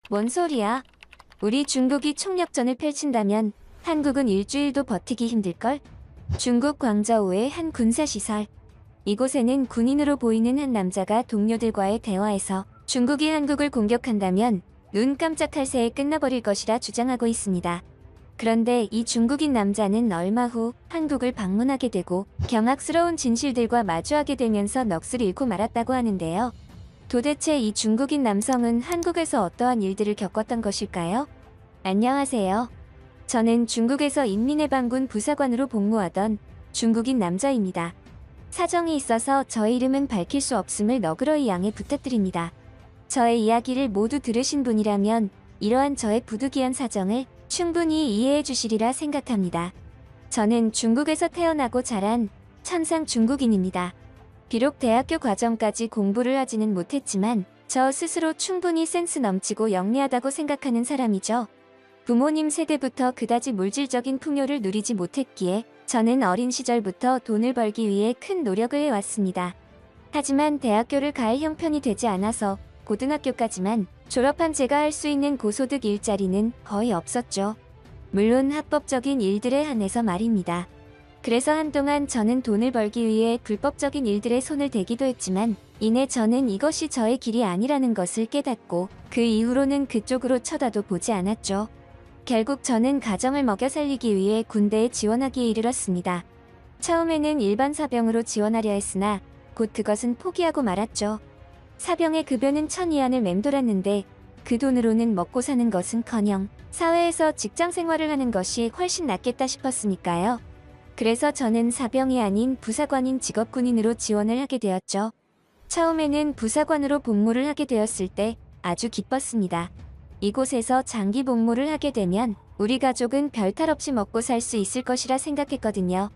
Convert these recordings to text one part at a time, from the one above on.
뭔 소리야? 우리 중국이 총력전을 펼친다면 한국은 일주일도 버티기 힘들걸? 중국 광저우의 한 군사시설. 이곳에는 군인으로 보이는 한 남자가 동료들과의 대화에서 중국이 한국을 공격한다면 눈 깜짝할 새에 끝나버릴 것이라 주장하고 있습니다. 그런데 이 중국인 남자는 얼마 후 한국을 방문하게 되고 경악스러운 진실들과 마주하게 되면서 넋을 잃고 말았다고 하는데요. 도대체 이 중국인 남성은 한국에서 어떠한 일들을 겪었던 것일까요? 안녕하세요. 저는 중국에서 인민해방군 부사관으로 복무하던 중국인 남자입니다. 사정이 있어서 저의 이름은 밝힐 수 없음을 너그러이 양해 부탁드립니다. 저의 이야기를 모두 들으신 분이라면 이러한 저의 부득이한 사정을 충분히 이해해 주시리라 생각합니다. 저는 중국에서 태어나고 자란 천상 중국인입니다. 비록 대학교 과정까지 공부를 하지는 못했지만 저 스스로 충분히 센스 넘치고 영리하다고 생각하는 사람이죠. 부모님 세대부터 그다지 물질적인 풍요를 누리지 못했기에 저는 어린 시절부터 돈을 벌기 위해 큰 노력을 해왔습니다. 하지만 대학교를 갈 형편이 되지 않아서 고등학교까지만 졸업한 제가 할 수 있는 고소득 일자리는 거의 없었죠. 물론 합법적인 일들에 한해서 말입니다. 그래서 한동안 저는 돈을 벌기 위해 불법적인 일들에 손을 대기도 했지만 이내 저는 이것이 저의 길이 아니라는 것을 깨닫고 그 이후로는 그쪽으로 쳐다도 보지 않았죠. 결국 저는 가정을 먹여 살리기 위해 군대에 지원하기에 이르렀습니다. 처음에는 일반 사병으로 지원하려 했으나 곧 그것은 포기하고 말았죠. 사병의 급여는 1,000위안을 맴돌았는데 그 돈으로는 먹고 사는 것은커녕 사회에서 직장 생활을 하는 것이 훨씬 낫겠다 싶었으니까요. 그래서 저는 사병이 아닌 부사관인 직업군인으로 지원을 하게 되었죠. 처음에는 부사관으로 복무를 하게 되었을 때 아주 기뻤습니다. 이곳에서 장기 복무를 하게 되면 우리 가족은 별탈 없이 먹고 살 수 있을 것이라 생각했거든요.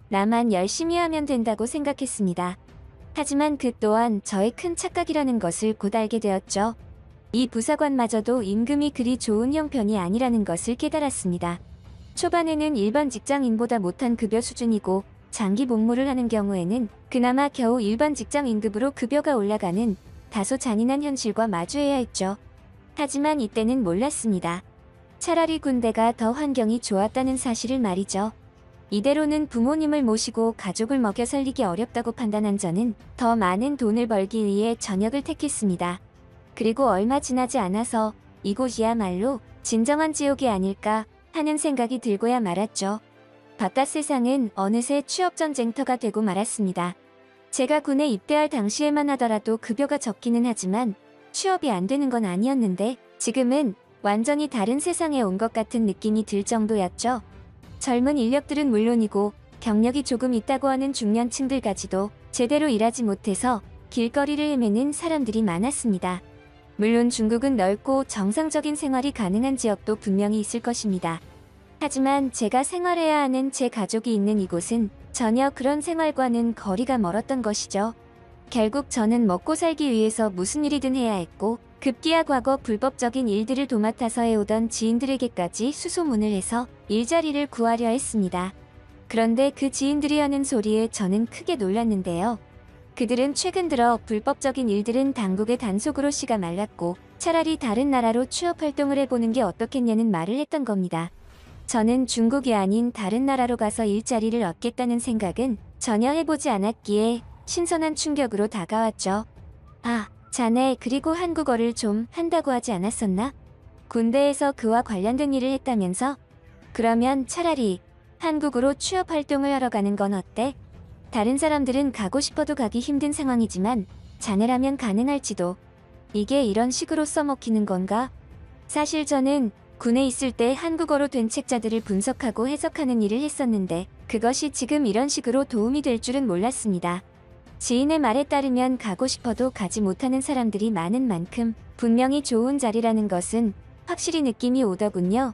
나만 열심히 하면 된다고 생각했습니다. 하지만 그 또한 저의 큰 착각이라는 것을 곧 알게 되었죠. 이 부사관마저도 임금이 그리 좋은 형편이 아니라는 것을 깨달았습니다. 초반에는 일반 직장인보다 못한 급여 수준이고 장기 복무를 하는 경우에는 그나마 겨우 일반 직장인급으로 급여가 올라가는 다소 잔인한 현실과 마주해야 했죠. 하지만 이때는 몰랐습니다. 차라리 군대가 더 환경이 좋았다는 사실을 말이죠. 이대로는 부모님을 모시고 가족을 먹여 살리기 어렵다고 판단한 저는 더 많은 돈을 벌기 위해 전역을 택했습니다. 그리고 얼마 지나지 않아서 이곳이야말로 진정한 지옥이 아닐까 하는 생각이 들고야 말았죠. 바깥 세상은 어느새 취업전쟁터가 되고 말았습니다. 제가 군에 입대할 당시에만 하더라도 급여가 적기는 하지만 취업이 안 되는 건 아니었는데 지금은 완전히 다른 세상에 온 것 같은 느낌이 들 정도였죠. 젊은 인력들은 물론이고 경력이 조금 있다고 하는 중년층들까지도 제대로 일하지 못해서 길거리를 헤매는 사람들이 많았습니다. 물론 중국은 넓고 정상적인 생활이 가능한 지역도 분명히 있을 것입니다. 하지만 제가 생활해야 하는 제 가족이 있는 이곳은 전혀 그런 생활과는 거리가 멀었던 것이죠. 결국 저는 먹고 살기 위해서 무슨 일이든 해야 했고 급기야 과거 불법적인 일들을 도맡아서 해오던 지인들에게까지 수소문을 해서 일자리를 구하려 했습니다. 그런데 그 지인들이 하는 소리에 저는 크게 놀랐는데요. 그들은 최근 들어 불법적인 일들은 당국의 단속으로 씨가 말랐고 차라리 다른 나라로 취업 활동을 해보는 게 어떻겠냐는 말을 했던 겁니다. 저는 중국이 아닌 다른 나라로 가서 일자리를 얻겠다는 생각은 전혀 해보지 않았기에 신선한 충격으로 다가왔죠. 아, 자네 그리고 한국어를 좀 한다고 하지 않았었나? 군대에서 그와 관련된 일을 했다면서? 그러면 차라리 한국으로 취업 활동을 하러 가는 건 어때? 다른 사람들은 가고 싶어도 가기 힘든 상황이지만 자네라면 가능할지도. 이게 이런 식으로 써먹히는 건가? 사실 저는 군에 있을 때 한국어로 된 책자들을 분석하고 해석하는 일을 했었는데 그것이 지금 이런 식으로 도움이 될 줄은 몰랐습니다. 지인의 말에 따르면 가고 싶어도 가지 못하는 사람들이 많은 만큼 분명히 좋은 자리라는 것은 확실히 느낌이 오더군요.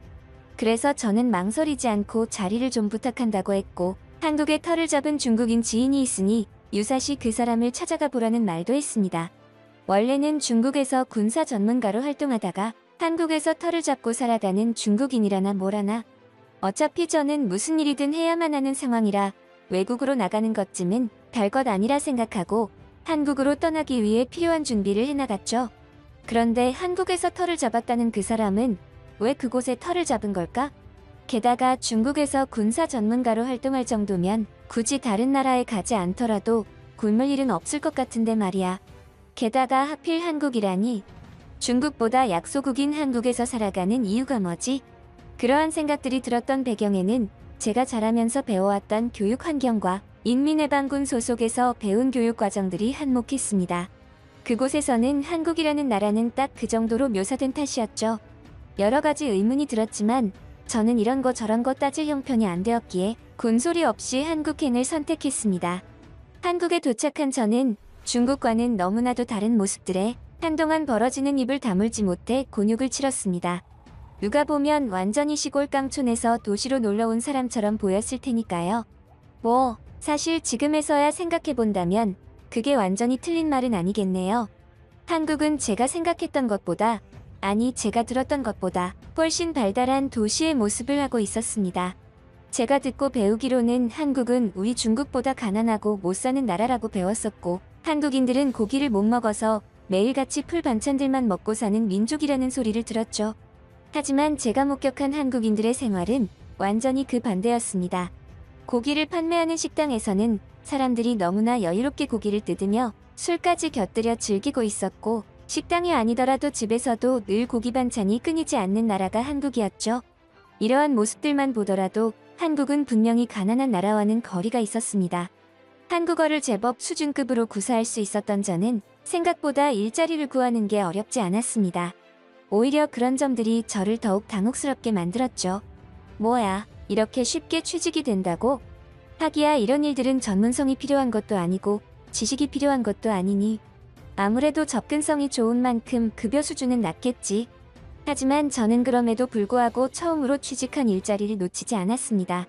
그래서 저는 망설이지 않고 자리를 좀 부탁한다고 했고 한국에 터를 잡은 중국인 지인이 있으니 유사시 그 사람을 찾아가 보라는 말도 했습니다. 원래는 중국에서 군사 전문가로 활동하다가 한국에서 터를 잡고 살아가는 중국인이라나 뭐라나. 어차피 저는 무슨 일이든 해야만 하는 상황이라 외국으로 나가는 것쯤은 별것 아니라 생각하고 한국으로 떠나기 위해 필요한 준비를 해나갔죠. 그런데 한국에서 터를 잡았다는 그 사람은 왜 그곳에 터를 잡은 걸까? 게다가 중국에서 군사 전문가로 활동할 정도면 굳이 다른 나라에 가지 않더라도 굶을 일은 없을 것 같은데 말이야. 게다가 하필 한국이라니. 중국보다 약소국인 한국에서 살아가는 이유가 뭐지? 그러한 생각들이 들었던 배경에는 제가 자라면서 배워왔던 교육 환경과 인민해방군 소속에서 배운 교육 과정들이 한몫했습니다. 그곳에서는 한국이라는 나라는 딱 그 정도로 묘사된 탓이었죠. 여러 가지 의문이 들었지만 저는 이런 거 저런 거 따질 형편이 안 되었기에 군소리 없이 한국행을 선택했습니다. 한국에 도착한 저는 중국과는 너무나도 다른 모습들에 한동안 벌어지는 입을 다물지 못해 곤욕을 치렀습니다. 누가 보면 완전히 시골 깡촌에서 도시로 놀러온 사람처럼 보였을 테니까요. 뭐 사실 지금에서야 생각해본다면 그게 완전히 틀린 말은 아니겠네요. 한국은 제가 생각했던 것보다, 아니 제가 들었던 것보다 훨씬 발달한 도시의 모습을 하고 있었습니다. 제가 듣고 배우기로는 한국은 우리 중국보다 가난하고 못 사는 나라라고 배웠었고, 한국인들은 고기를 못 먹어서 매일같이 풀 반찬들만 먹고 사는 민족이라는 소리를 들었죠. 하지만 제가 목격한 한국인들의 생활은 완전히 그 반대였습니다. 고기를 판매하는 식당에서는 사람들이 너무나 여유롭게 고기를 뜯으며 술까지 곁들여 즐기고 있었고, 식당이 아니더라도 집에서도 늘 고기 반찬이 끊이지 않는 나라가 한국이었죠. 이러한 모습들만 보더라도 한국은 분명히 가난한 나라와는 거리가 있었습니다. 한국어를 제법 수준급으로 구사할 수 있었던 저는 생각보다 일자리를 구하는 게 어렵지 않았습니다. 오히려 그런 점들이 저를 더욱 당혹스럽게 만들었죠. 뭐야, 이렇게 쉽게 취직이 된다고? 하기야 이런 일들은 전문성이 필요한 것도 아니고 지식이 필요한 것도 아니니 아무래도 접근성이 좋은 만큼 급여 수준은 낮겠지. 하지만 저는 그럼에도 불구하고 처음으로 취직한 일자리를 놓치지 않았습니다.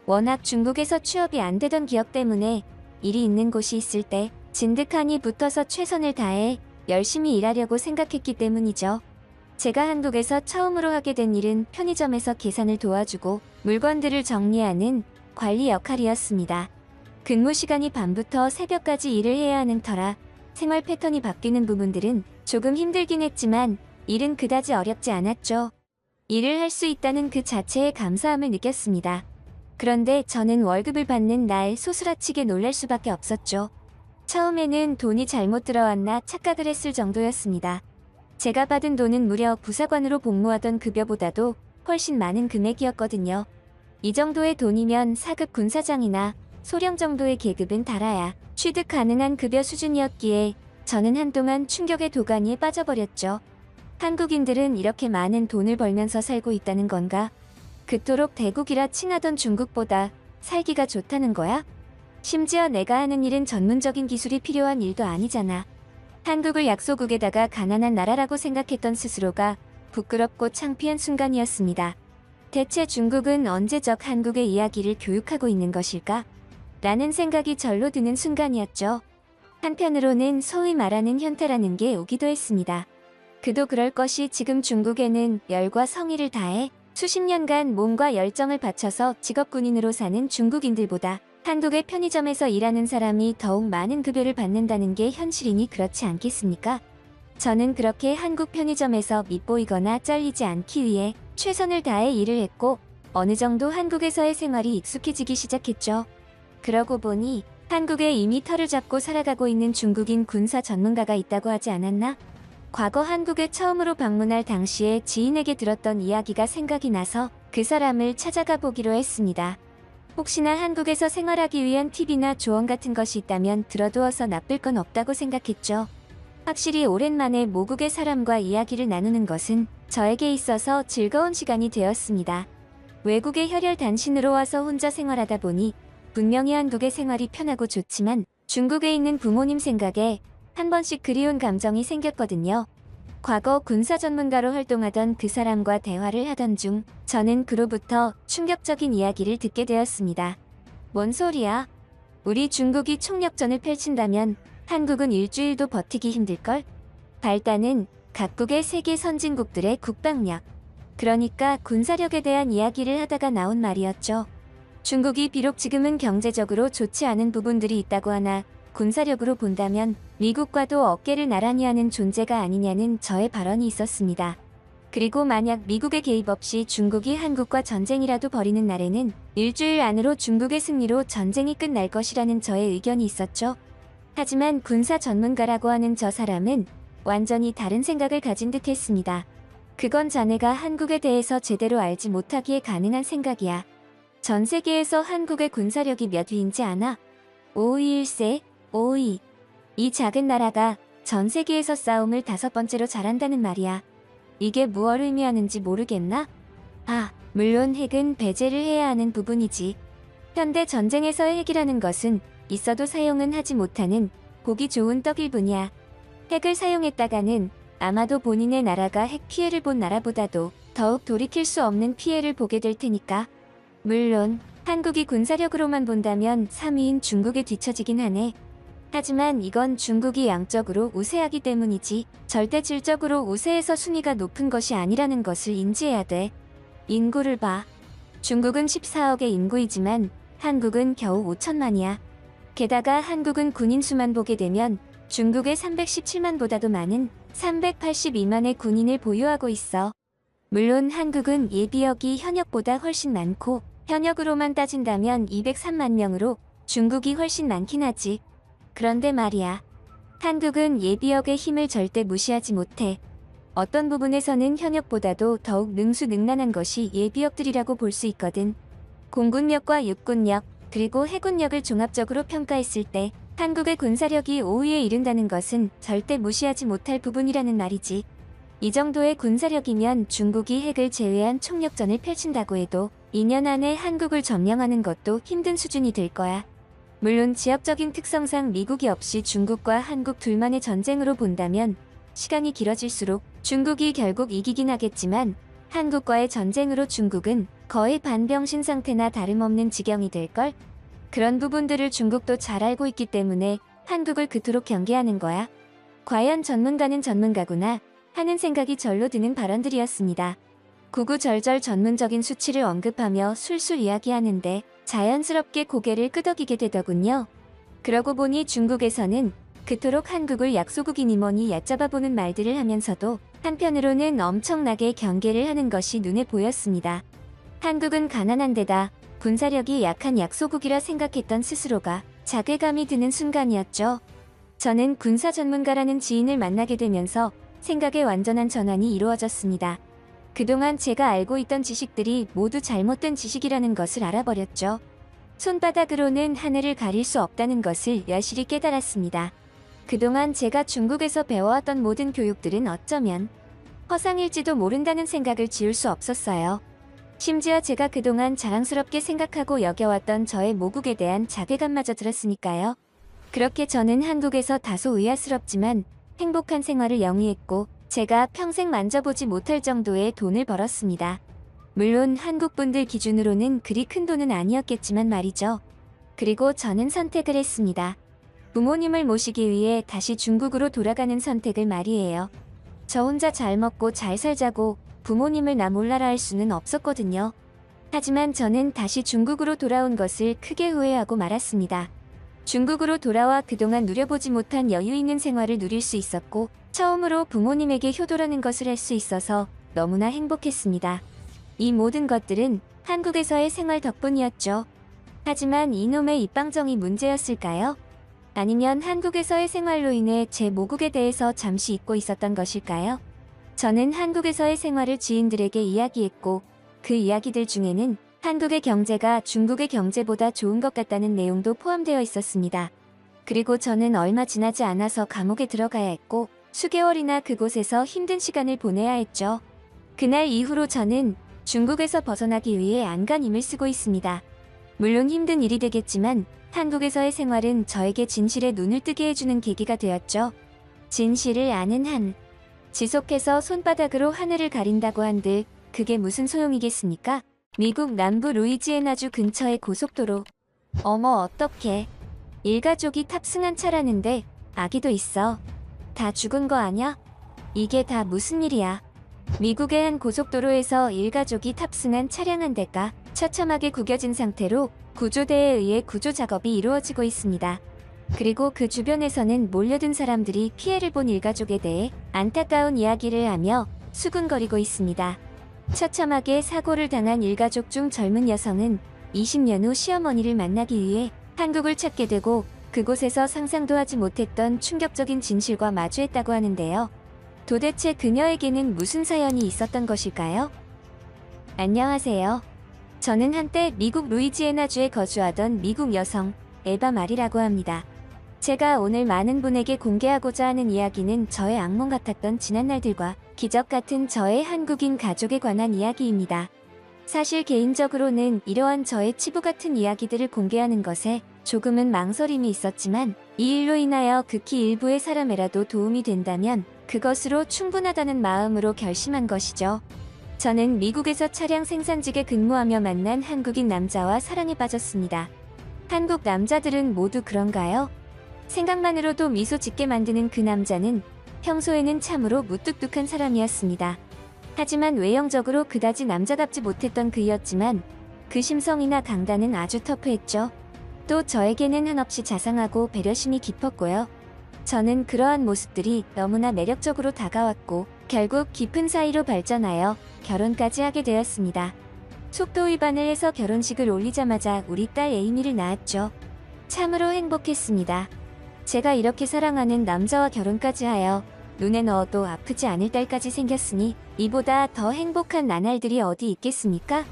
워낙 중국에서 취업이 안 되던 기억 때문에 일이 있는 곳이 있을 때 진득하니 붙어서 최선을 다해 열심히 일하려고 생각했기 때문이죠. 제가 한국에서 처음으로 하게 된 일은 편의점에서 계산을 도와주고 물건들을 정리하는 관리 역할이었습니다. 근무 시간이 밤부터 새벽까지 일을 해야 하는 터라 생활 패턴이 바뀌는 부분들은 조금 힘들긴 했지만 일은 그다지 어렵지 않았죠. 일을 할 수 있다는 그 자체에 감사함을 느꼈습니다. 그런데 저는 월급을 받는 날 소스라치게 놀랄 수밖에 없었죠. 처음에는 돈이 잘못 들어왔나 착각을 했을 정도였습니다. 제가 받은 돈은 무려 부사관으로 복무하던 급여보다도 훨씬 많은 금액이었거든요. 이 정도의 돈이면 4급 군사장이나 소령 정도의 계급은 달아야 취득 가능한 급여 수준이었기에 저는 한동안 충격의 도가니에 빠져버렸죠. 한국인들은 이렇게 많은 돈을 벌면서 살고 있다는 건가? 그토록 대국이라 칭하던 중국보다 살기가 좋다는 거야? 심지어 내가 하는 일은 전문적인 기술이 필요한 일도 아니잖아. 한국을 약소국에다가 가난한 나라라고 생각했던 스스로가 부끄럽고 창피한 순간이었습니다. 대체 중국은 언제적 한국의 이야기를 교육하고 있는 것일까? 라는 생각이 절로 드는 순간이었죠. 한편으로는 소위 말하는 현타라는 게 오기도 했습니다. 그도 그럴 것이 지금 중국에는 열과 성의를 다해 수십 년간 몸과 열정을 바쳐서 직업군인으로 사는 중국인들보다 한국의 편의점에서 일하는 사람이 더욱 많은 급여를 받는다는 게 현실이니 그렇지 않겠습니까? 저는 그렇게 한국 편의점에서 밉보이거나 잘리지 않기 위해 최선을 다해 일을 했고 어느 정도 한국에서의 생활이 익숙해지기 시작했죠. 그러고 보니 한국에 이미 터를 잡고 살아가고 있는 중국인 군사 전문가가 있다고 하지 않았나? 과거 한국에 처음으로 방문할 당시에 지인에게 들었던 이야기가 생각이 나서 그 사람을 찾아가 보기로 했습니다. 혹시나 한국에서 생활하기 위한 팁이나 조언 같은 것이 있다면 들어두어서 나쁠 건 없다고 생각했죠. 확실히 오랜만에 모국의 사람과 이야기를 나누는 것은 저에게 있어서 즐거운 시간이 되었습니다. 외국의 혈혈 단신으로 와서 혼자 생활하다 보니 분명히 한국의 생활이 편하고 좋지만 중국에 있는 부모님 생각에 한 번씩 그리운 감정이 생겼거든요. 과거 군사 전문가로 활동하던 그 사람과 대화를 하던 중 저는 그로부터 충격적인 이야기를 듣게 되었습니다. 뭔 소리야? 우리 중국이 총력전을 펼친다면 한국은 일주일도 버티기 힘들걸? 발단은 각국의 세계 선진국들의 국방력, 그러니까 군사력에 대한 이야기를 하다가 나온 말이었죠. 중국이 비록 지금은 경제적으로 좋지 않은 부분들이 있다고 하나 군사력으로 본다면 미국과도 어깨를 나란히 하는 존재가 아니냐는 저의 발언이 있었습니다. 그리고 만약 미국의 개입 없이 중국이 한국과 전쟁이라도 벌이는 날에는 일주일 안으로 중국의 승리로 전쟁이 끝날 것이라는 저의 의견이 있었죠. 하지만 군사 전문가라고 하는 저 사람은 완전히 다른 생각을 가진 듯 했습니다. 그건 자네가 한국에 대해서 제대로 알지 못하기에 가능한 생각이야. 전 세계에서 한국의 군사력이 몇 위인지 아나? 5위일세, 5위. 이 작은 나라가 전 세계에서 싸움을 5번째로 잘한다는 말이야. 이게 무엇을 의미하는지 모르겠나? 아, 물론 핵은 배제를 해야 하는 부분이지. 현대 전쟁에서의 핵이라는 것은 있어도 사용은 하지 못하는 보기 좋은 떡일 뿐이야. 핵을 사용했다가는 아마도 본인의 나라가 핵 피해를 본 나라보다도 더욱 돌이킬 수 없는 피해를 보게 될 테니까. 물론 한국이 군사력으로만 본다면 3위인 중국에 뒤처지긴 하네. 하지만 이건 중국이 양적으로 우세하기 때문이지 절대 질적으로 우세해서 순위가 높은 것이 아니라는 것을 인지해야 돼. 인구를 봐. 중국은 14억의 인구이지만 한국은 겨우 5천만이야. 게다가 한국은 군인 수만 보게 되면 중국의 317만보다도 많은 382만의 군인을 보유하고 있어. 물론 한국은 예비역이 현역보다 훨씬 많고 현역으로만 따진다면 203만 명으로 중국이 훨씬 많긴 하지. 그런데 말이야. 한국은 예비역의 힘을 절대 무시하지 못해. 어떤 부분에서는 현역보다도 더욱 능수능란한 것이 예비역들이라고 볼 수 있거든. 공군력과 육군력, 그리고 해군력을 종합적으로 평가했을 때 한국의 군사력이 5위에 이른다는 것은 절대 무시하지 못할 부분이라는 말이지. 이 정도의 군사력이면 중국이 핵을 제외한 총력전을 펼친다고 해도 2년 안에 한국을 점령하는 것도 힘든 수준이 될 거야. 물론 지역적인 특성상 미국이 없이 중국과 한국 둘만의 전쟁으로 본다면 시간이 길어질수록 중국이 결국 이기긴 하겠지만 한국과의 전쟁으로 중국은 거의 반병신 상태나 다름없는 지경이 될걸? 그런 부분들을 중국도 잘 알고 있기 때문에 한국을 그토록 경계하는 거야. 과연 전문가는 전문가구나 하는 생각이 절로 드는 발언들이었습니다. 구구절절 전문적인 수치를 언급하며 술술 이야기하는데 자연스럽게 고개를 끄덕이게 되더군요. 그러고 보니 중국에서는 그토록 한국을 약소국이니 뭐니 얕잡아보는 말들을 하면서도 한편으로는 엄청나게 경계를 하는 것이 눈에 보였습니다. 한국은 가난한 데다 군사력이 약한 약소국이라 생각했던 스스로가 자괴감이 드는 순간이었죠. 저는 군사 전문가라는 지인을 만나게 되면서 생각의 완전한 전환이 이루어졌습니다. 그동안 제가 알고 있던 지식들이 모두 잘못된 지식이라는 것을 알아버렸죠. 손바닥으로는 하늘을 가릴 수 없다는 것을 여실히 깨달았습니다. 그동안 제가 중국에서 배워왔던 모든 교육들은 어쩌면 허상일지도 모른다는 생각을 지울 수 없었어요. 심지어 제가 그동안 자랑스럽게 생각하고 여겨왔던 저의 모국에 대한 자괴감마저 들었으니까요. 그렇게 저는 한국에서 다소 의아스럽지만 행복한 생활을 영위했고 제가 평생 만져보지 못할 정도의 돈을 벌었습니다. 물론 한국분들 기준으로는 그리 큰 돈은 아니었겠지만 말이죠. 그리고 저는 선택을 했습니다. 부모님을 모시기 위해 다시 중국으로 돌아가는 선택을 말이에요. 저 혼자 잘 먹고 잘 살자고 부모님을 나 몰라라 할 수는 없었거든요. 하지만 저는 다시 중국으로 돌아온 것을 크게 후회하고 말았습니다. 중국으로 돌아와 그동안 누려보지 못한 여유 있는 생활을 누릴 수 있었고 처음으로 부모님에게 효도라는 것을 할 수 있어서 너무나 행복했습니다. 이 모든 것들은 한국에서의 생활 덕분이었죠. 하지만 이놈의 입방정이 문제였을까요? 아니면 한국에서의 생활로 인해 제 모국에 대해서 잠시 잊고 있었던 것일까요? 저는 한국에서의 생활을 지인들에게 이야기했고 그 이야기들 중에는 한국의 경제가 중국의 경제보다 좋은 것 같다는 내용도 포함되어 있었습니다. 그리고 저는 얼마 지나지 않아서 감옥에 들어가야 했고 수개월이나 그곳에서 힘든 시간을 보내야 했죠. 그날 이후로 저는 중국에서 벗어나기 위해 안간힘을 쓰고 있습니다. 물론 힘든 일이 되겠지만 한국에서의 생활은 저에게 진실에 눈을 뜨게 해주는 계기가 되었죠. 진실을 아는 한. 지속해서 손바닥으로 하늘을 가린다고 한들 그게 무슨 소용이겠습니까? 미국 남부 루이지애나주 근처의 고속도로. 어머 어떡해. 일가족이 탑승한 차라는데 아기도 있어. 다 죽은 거 아냐? 이게 다 무슨 일이야. 미국의 한 고속도로에서 일가족이 탑승한 차량 한 대가 처참하게 구겨진 상태로 구조대에 의해 구조 작업이 이루어지고 있습니다. 그리고 그 주변에서는 몰려든 사람들이 피해를 본 일가족에 대해 안타까운 이야기를 하며 수군거리고 있습니다. 처참하게 사고를 당한 일가족 중 젊은 여성은 20년 후 시어머니를 만나기 위해 한국을 찾게 되고 그곳에서 상상도 하지 못했던 충격적인 진실과 마주했다고 하는데요. 도대체 그녀에게는 무슨 사연이 있었던 것일까요? 안녕하세요. 저는 한때 미국 루이지애나주에 거주하던 미국 여성 에바 말이라고 합니다. 제가 오늘 많은 분에게 공개하고자 하는 이야기는 저의 악몽 같았던 지난날들과 기적 같은 저의 한국인 가족에 관한 이야기입니다. 사실 개인적으로는 이러한 저의 치부 같은 이야기들을 공개하는 것에 조금은 망설임이 있었지만 이 일로 인하여 극히 일부의 사람에라도 도움이 된다면 그것으로 충분하다는 마음으로 결심한 것이죠. 저는 미국에서 차량 생산직에 근무하며 만난 한국인 남자와 사랑에 빠졌습니다. 한국 남자들은 모두 그런가요? 생각만으로도 미소 짓게 만드는 그 남자는 평소에는 참으로 무뚝뚝한 사람이었습니다. 하지만 외형적으로 그다지 남자답지 못했던 그이었지만 그 심성이나 강단은 아주 터프했죠. 또 저에게는 한없이 자상하고 배려심이 깊었고요. 저는 그러한 모습들이 너무나 매력적으로 다가왔고 결국 깊은 사이로 발전하여 결혼까지 하게 되었습니다. 속도 위반을 해서 결혼식을 올리자마자 우리 딸 에이미를 낳았죠. 참으로 행복했습니다. 제가 이렇게 사랑하는 남자와 결혼까지 하여 눈에 넣어도 아프지 않을 딸까지 생겼으니 이보다 더 행복한 나날들이 어디 있겠습니까?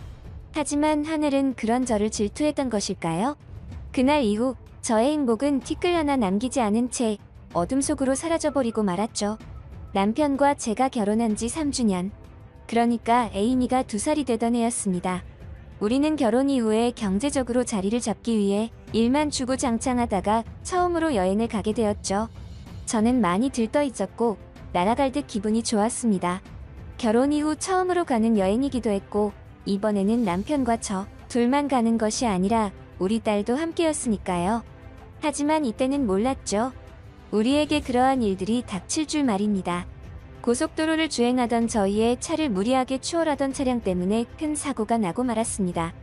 하지만 하늘은 그런 저를 질투했던 것일까요? 그날 이후 저의 행복은 티끌 하나 남기지 않은 채 어둠 속으로 사라져버리고 말았죠. 남편과 제가 결혼한 지 3주년. 그러니까 에이미가 2살이 되던 해였습니다. 우리는 결혼 이후에 경제적으로 자리를 잡기 위해 일만 주구장창하다가 처음으로 여행을 가게 되었죠. 저는 많이 들떠 있었고 날아갈 듯 기분이 좋았습니다. 결혼 이후 처음으로 가는 여행이기도 했고 이번에는 남편과 저 둘만 가는 것이 아니라 우리 딸도 함께였으니까요. 하지만 이때는 몰랐죠. 우리에게 그러한 일들이 닥칠 줄 말입니다. 고속도로를 주행하던 저희의 차를 무리하게 추월하던 차량 때문에 큰 사고가 나고 말았습니다.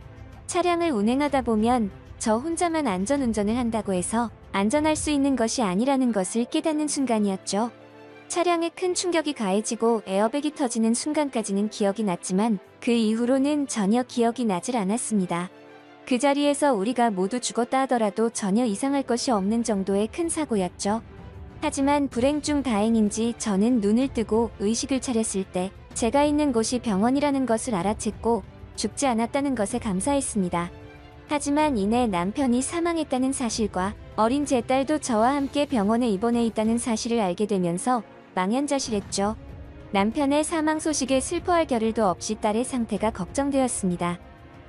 차량을 운행하다 보면 저 혼자만 안전운전을 한다고 해서 안전할 수 있는 것이 아니라는 것을 깨닫는 순간이었죠. 차량에 큰 충격이 가해지고 에어백이 터지는 순간까지는 기억이 났지만 그 이후로는 전혀 기억이 나질 않았습니다. 그 자리에서 우리가 모두 죽었다 하더라도 전혀 이상할 것이 없는 정도의 큰 사고였죠. 하지만 불행 중 다행인지 저는 눈을 뜨고 의식을 차렸을 때 제가 있는 곳이 병원이라는 것을 알아챘고 죽지 않았다는 것에 감사했습니다. 하지만 이내 남편이 사망했다는 사실과 어린 제 딸도 저와 함께 병원에 입원해 있다는 사실을 알게 되면서 망연자실했죠. 남편의 사망 소식에 슬퍼할 겨를도 없이 딸의 상태가 걱정되었습니다.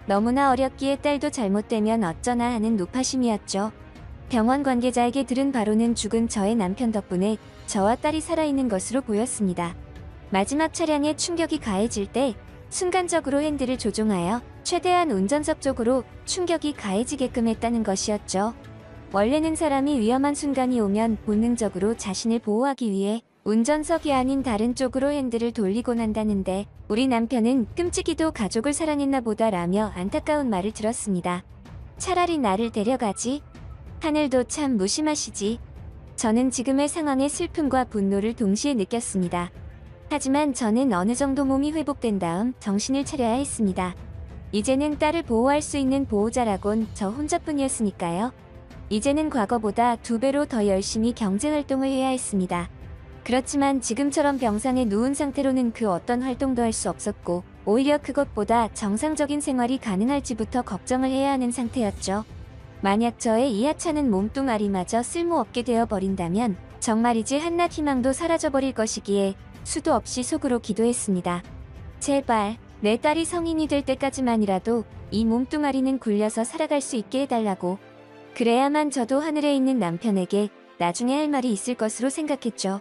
너무나 어렸기에 딸도 잘못되면 어쩌나 하는 노파심이었죠. 병원 관계자에게 들은 바로는 죽은 저의 남편 덕분에 저와 딸이 살아있는 것으로 보였습니다. 마지막 차량에 충격이 가해질 때 순간적으로 핸들을 조종하여 최대한 운전석 쪽으로 충격이 가해지게끔 했다는 것이었죠. 원래는 사람이 위험한 순간이 오면 본능적으로 자신을 보호하기 위해 운전석이 아닌 다른 쪽으로 핸들을 돌리곤 한다는데 우리 남편은 끔찍이도 가족을 사랑했나 보다라며 안타까운 말을 들었습니다. 차라리 나를 데려가지. 하늘도 참 무심하시지. 저는 지금의 상황의 슬픔과 분노를 동시에 느꼈습니다. 하지만 저는 어느 정도 몸이 회복된 다음 정신을 차려야 했습니다. 이제는 딸을 보호할 수 있는 보호자라곤 저 혼자뿐이었으니까요. 이제는 과거보다 2배로 더 열심히 경제활동을 해야 했습니다. 그렇지만 지금처럼 병상에 누운 상태로는 그 어떤 활동도 할 수 없었고 오히려 그것보다 정상적인 생활이 가능할지부터 걱정을 해야 하는 상태였죠. 만약 저의 이 하찮은 몸뚱아리마저 쓸모없게 되어버린다면 정말이지 한낱 희망도 사라져버릴 것이기에 수도 없이 속으로 기도했습니다. 제발 내 딸이 성인이 될 때까지만이라도 이 몸뚱아리는 굴려서 살아갈 수 있게 해달라고. 그래야만 저도 하늘에 있는 남편에게 나중에 할 말이 있을 것으로 생각했죠.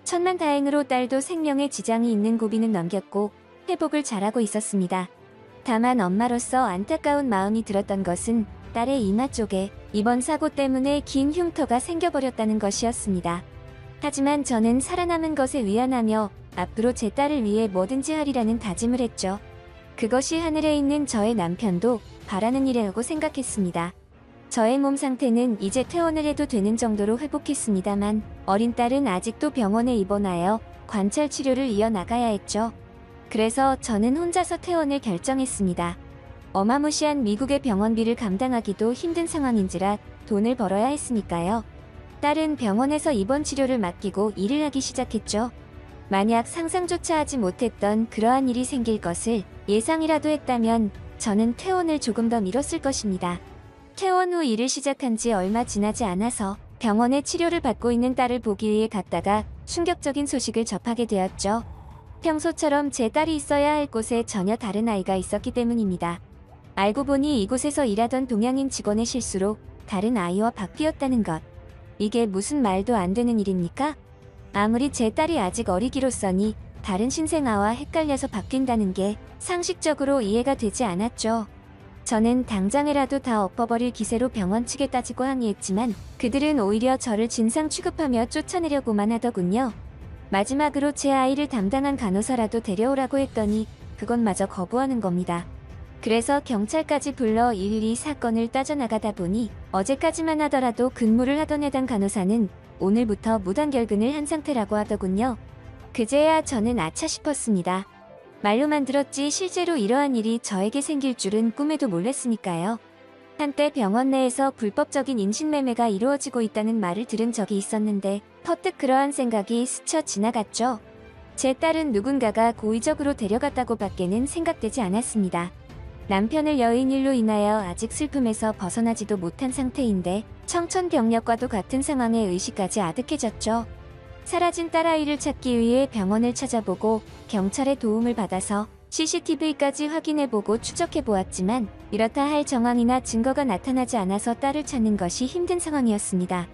천만다행으로 딸도 생명에 지장이 있는 고비는 넘겼고 회복을 잘하고 있었습니다. 다만 엄마로서 안타까운 마음이 들었던 것은 딸의 이마 쪽에 이번 사고 때문에 긴 흉터가 생겨버렸다는 것이었습니다. 하지만 저는 살아남은 것에 위안하며 앞으로 제 딸을 위해 뭐든지 하리라는 다짐을 했죠. 그것이 하늘에 있는 저의 남편도 바라는 일이라고 생각했습니다. 저의 몸 상태는 이제 퇴원을 해도 되는 정도로 회복했습니다만 어린 딸은 아직도 병원에 입원하여 관찰 치료를 이어나가야 했죠. 그래서 저는 혼자서 퇴원을 결정했습니다. 어마무시한 미국의 병원비를 감당하기도 힘든 상황인지라 돈을 벌어야 했으니까요. 딸은 병원에서 입원 치료를 맡기고 일을 하기 시작했죠. 만약 상상조차 하지 못했던 그러한 일이 생길 것을 예상이라도 했다면 저는 퇴원을 조금 더 미뤘을 것입니다. 퇴원 후 일을 시작한 지 얼마 지나지 않아서 병원에 치료를 받고 있는 딸을 보기 위해 갔다가 충격적인 소식을 접하게 되었죠. 평소처럼 제 딸이 있어야 할 곳에 전혀 다른 아이가 있었기 때문입니다. 알고 보니 이곳에서 일하던 동양인 직원의 실수로 다른 아이와 바뀌었다는 것. 이게 무슨 말도 안 되는 일입니까? 아무리 제 딸이 아직 어리기로써니 다른 신생아와 헷갈려서 바뀐다는 게 상식적으로 이해가 되지 않았죠. 저는 당장이라도 다 엎어버릴 기세로 병원 측에 따지고 항의했지만 그들은 오히려 저를 진상 취급하며 쫓아내려고만 하더군요. 마지막으로 제 아이를 담당한 간호사라도 데려오라고 했더니 그것마저 거부하는 겁니다. 그래서 경찰까지 불러 일일이 사건을 따져나가다 보니 어제까지만 하더라도 근무를 하던 해당 간호사는 오늘부터 무단결근을 한 상태라고 하더군요. 그제야 저는 아차 싶었습니다. 말로만 들었지 실제로 이러한 일이 저에게 생길 줄은 꿈에도 몰랐으니까요. 한때 병원 내에서 불법적인 인신매매가 이루어지고 있다는 말을 들은 적이 있었는데 퍼뜩 그러한 생각이 스쳐 지나갔죠. 제 딸은 누군가가 고의적으로 데려갔다고 밖에는 생각되지 않았습니다. 남편을 여인 일로 인하여 아직 슬픔에서 벗어나지도 못한 상태인데 청천벽력과도 같은 상황에 의식까지 아득해졌죠. 사라진 딸아이를 찾기 위해 병원을 찾아보고 경찰의 도움을 받아서 CCTV까지 확인해보고 추적해보았지만 이렇다 할 정황이나 증거가 나타나지 않아서 딸을 찾는 것이 힘든 상황이었습니다.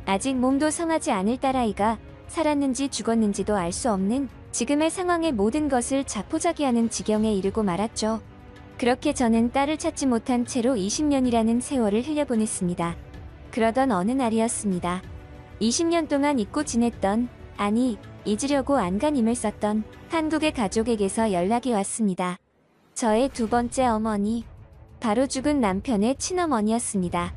아직 몸도 성하지 않을 딸아이가 살았는지 죽었는지도 알 수 없는 지금의 상황의 모든 것을 자포자기하는 지경에 이르고 말았죠. 그렇게 저는 딸을 찾지 못한 채로 20년이라는 세월을 흘려보냈습니다. 그러던 어느 날이었습니다. 20년 동안 잊고 지냈던, 아니 잊으려고 안간힘을 썼던 한국의 가족에게서 연락이 왔습니다. 저의 두 번째 어머니, 바로 죽은 남편의 친어머니였습니다.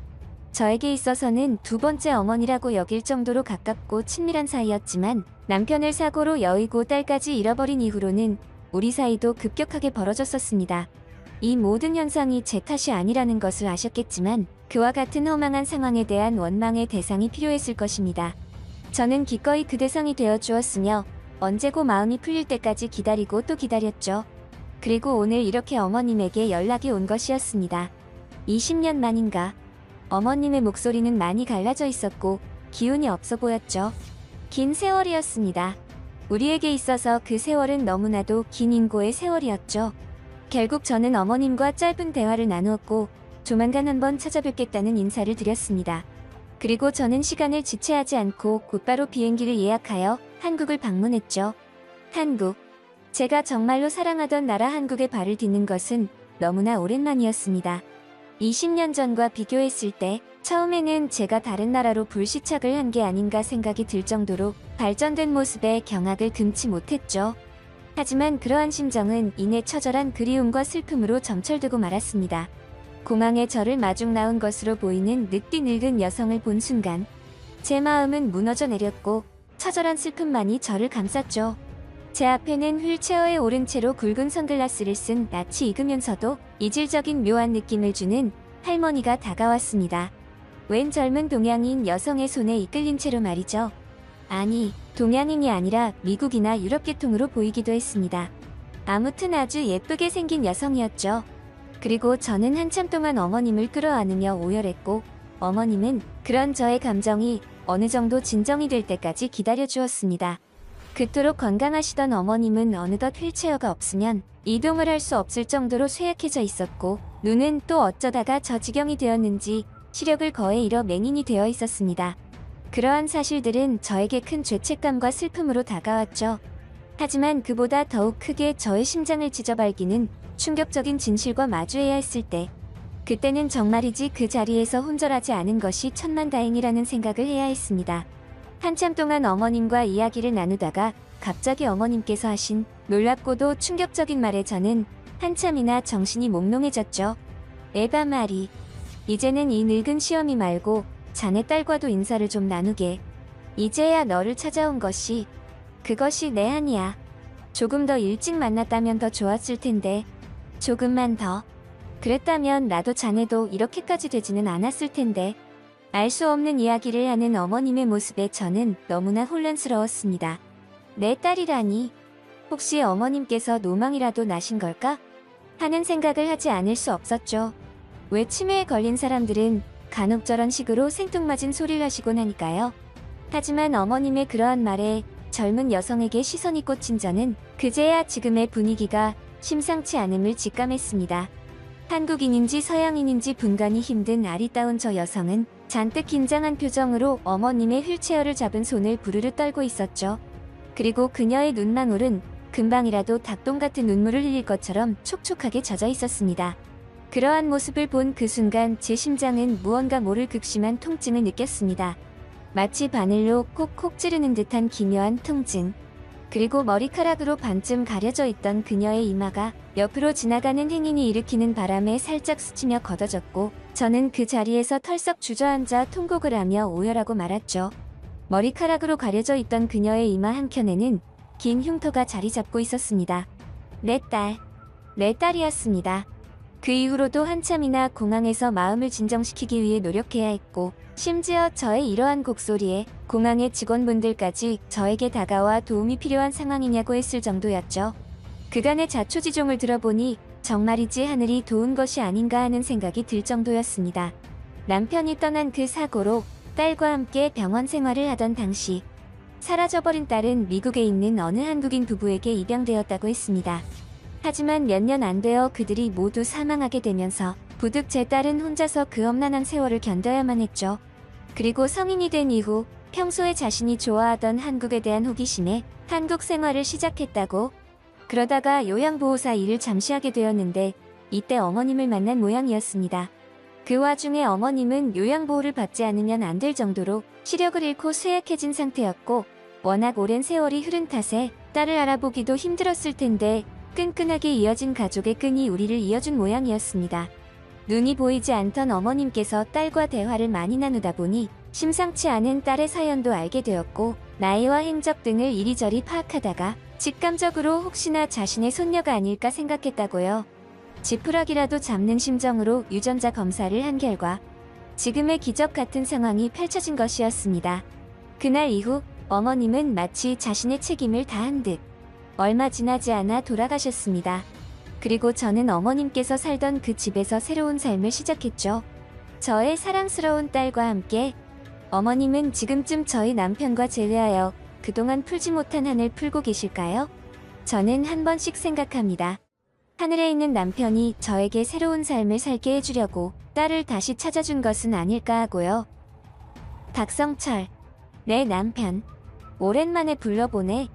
저에게 있어서는 두 번째 어머니라고 여길 정도로 가깝고 친밀한 사이였지만 남편을 사고로 여의고 딸까지 잃어버린 이후로는 우리 사이도 급격하게 벌어졌었습니다. 이 모든 현상이 제 탓이 아니라는 것을 아셨겠지만 그와 같은 허망한 상황에 대한 원망의 대상이 필요했을 것입니다. 저는 기꺼이 그 대상이 되어 주었으며 언제고 마음이 풀릴 때까지 기다리고 또 기다렸죠. 그리고 오늘 이렇게 어머님에게 연락이 온 것이었습니다. 20년 만인가. 어머님의 목소리는 많이 갈라져 있었고 기운이 없어 보였죠. 긴 세월이었습니다. 우리에게 있어서 그 세월은 너무나도 긴 인고의 세월이었죠. 결국 저는 어머님과 짧은 대화를 나누었고 조만간 한번 찾아뵙겠다는 인사를 드렸습니다. 그리고 저는 시간을 지체하지 않고 곧바로 비행기를 예약하여 한국을 방문했죠. 한국. 제가 정말로 사랑하던 나라 한국에 발을 딛는 것은 너무나 오랜만이었습니다. 20년 전과 비교했을 때 처음에는 제가 다른 나라로 불시착을 한 게 아닌가 생각이 들 정도로 발전된 모습에 경악을 금치 못했죠. 하지만 그러한 심정은 이내 처절한 그리움과 슬픔으로 점철되고 말았습니다. 공항에 저를 마중 나온 것으로 보이는 늑띠 늙은 여성을 본 순간 제 마음은 무너져 내렸고 처절한 슬픔만이 저를 감쌌죠. 제 앞에는 휠체어에 오른 채로 굵은 선글라스를 쓴 낯이 익으면서도 이질적인 묘한 느낌을 주는 할머니가 다가왔습니다. 웬 젊은 동양인 여성의 손에 이끌린 채로 말이죠. 아니, 동양인이 아니라 미국이나 유럽 계통으로 보이기도 했습니다. 아무튼 아주 예쁘게 생긴 여성이었죠. 그리고 저는 한참 동안 어머님을 끌어안으며 오열했고 어머님은 그런 저의 감정이 어느 정도 진정이 될 때까지 기다려주었습니다. 그토록 건강하시던 어머님은 어느덧 휠체어가 없으면 이동을 할 수 없을 정도로 쇠약해져 있었고 눈은 또 어쩌다가 저 지경이 되었는지 시력을 거의 잃어 맹인이 되어 있었습니다. 그러한 사실들은 저에게 큰 죄책감과 슬픔으로 다가왔죠. 하지만 그보다 더욱 크게 저의 심장을 찢어발기는 충격적인 진실과 마주해야 했을 때 그때는 정말이지 그 자리에서 혼절하지 않은 것이 천만다행이라는 생각을 해야 했습니다. 한참 동안 어머님과 이야기를 나누다가 갑자기 어머님께서 하신 놀랍고도 충격적인 말에 저는 한참이나 정신이 몽롱해졌죠. 에바 마리. 이제는 이 늙은 시어미 말고 자네 딸과도 인사를 좀 나누게. 이제야 너를 찾아온 것이 그것이 내 한이야. 조금 더 일찍 만났다면 더 좋았을 텐데. 조금만 더. 그랬다면 나도 자네도 이렇게까지 되지는 않았을 텐데. 알 수 없는 이야기를 하는 어머님의 모습에 저는 너무나 혼란스러웠습니다. 내 딸이라니. 혹시 어머님께서 노망이라도 나신 걸까? 하는 생각을 하지 않을 수 없었죠. 왜 치매에 걸린 사람들은 간혹 저런 식으로 생뚱맞은 소리를 하시곤 하니까요. 하지만 어머님의 그러한 말에 젊은 여성에게 시선이 꽂힌 저는 그제야 지금의 분위기가 심상치 않음을 직감했습니다. 한국인인지 서양인인지 분간이 힘든 아리따운 저 여성은 잔뜩 긴장한 표정으로 어머님의 휠체어를 잡은 손을 부르르 떨고 있었죠. 그리고 그녀의 눈망울은 금방이라도 닭똥 같은 눈물을 흘릴 것처럼 촉촉하게 젖어 있었습니다. 그러한 모습을 본 그 순간 제 심장은 무언가 모를 극심한 통증을 느꼈습니다. 마치 바늘로 콕콕 찌르는 듯한 기묘한 통증. 그리고 머리카락으로 반쯤 가려져 있던 그녀의 이마가 옆으로 지나가는 행인이 일으키는 바람에 살짝 스치며 걷어졌고 저는 그 자리에서 털썩 주저앉아 통곡을 하며 오열하고 말았죠. 머리카락으로 가려져 있던 그녀의 이마 한켠에는 긴 흉터가 자리 잡고 있었습니다. 내 딸이었습니다. 그 이후로도 한참이나 공항에서 마음을 진정시키기 위해 노력해야 했고 심지어 저의 이러한 곡소리에 공항의 직원분들까지 저에게 다가와 도움이 필요한 상황이냐고 했을 정도였죠. 그간의 자초지종을 들어보니 정말이지 하늘이 도운 것이 아닌가 하는 생각이 들 정도였습니다. 남편이 떠난 그 사고로 딸과 함께 병원 생활을 하던 당시 사라져버린 딸은 미국에 있는 어느 한국인 부부에게 입양되었다고 했습니다. 하지만 몇 년 안 되어 그들이 모두 사망하게 되면서 부득 제 딸은 혼자서 그 험난한 세월을 견뎌야만 했죠. 그리고 성인이 된 이후 평소에 자신이 좋아하던 한국에 대한 호기심에 한국 생활을 시작했다고. 그러다가 요양보호사 일을 잠시 하게 되었는데 이때 어머님을 만난 모양이었습니다. 그 와중에 어머님은 요양보호를 받지 않으면 안 될 정도로 시력을 잃고 쇠약해진 상태였고 워낙 오랜 세월이 흐른 탓에 딸을 알아보기도 힘들었을 텐데 끈끈하게 이어진 가족의 끈이 우리를 이어준 모양이었습니다. 눈이 보이지 않던 어머님께서 딸과 대화를 많이 나누다 보니 심상치 않은 딸의 사연도 알게 되었고 나이와 행적 등을 이리저리 파악하다가 직감적으로 혹시나 자신의 손녀가 아닐까 생각했다고요. 지푸라기라도 잡는 심정으로 유전자 검사를 한 결과 지금의 기적 같은 상황이 펼쳐진 것이었습니다. 그날 이후 어머님은 마치 자신의 책임을 다한 듯 얼마 지나지 않아 돌아가셨습니다. 그리고 저는 어머님께서 살던 그 집에서 새로운 삶을 시작했죠. 저의 사랑스러운 딸과 함께. 어머님은 지금쯤 저희 남편과 제외하여 그동안 풀지 못한 한을 풀고 계실까요? 저는 한 번씩 생각합니다. 하늘에 있는 남편이 저에게 새로운 삶을 살게 해주려고 딸을 다시 찾아준 것은 아닐까 하고요. 박성철, 내 남편. 오랜만에 불러보네.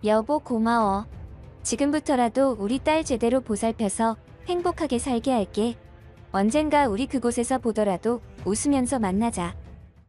여보 고마워. 지금부터라도 우리 딸 제대로 보살펴서 행복하게 살게 할게. 언젠가 우리 그곳에서 보더라도 웃으면서 만나자.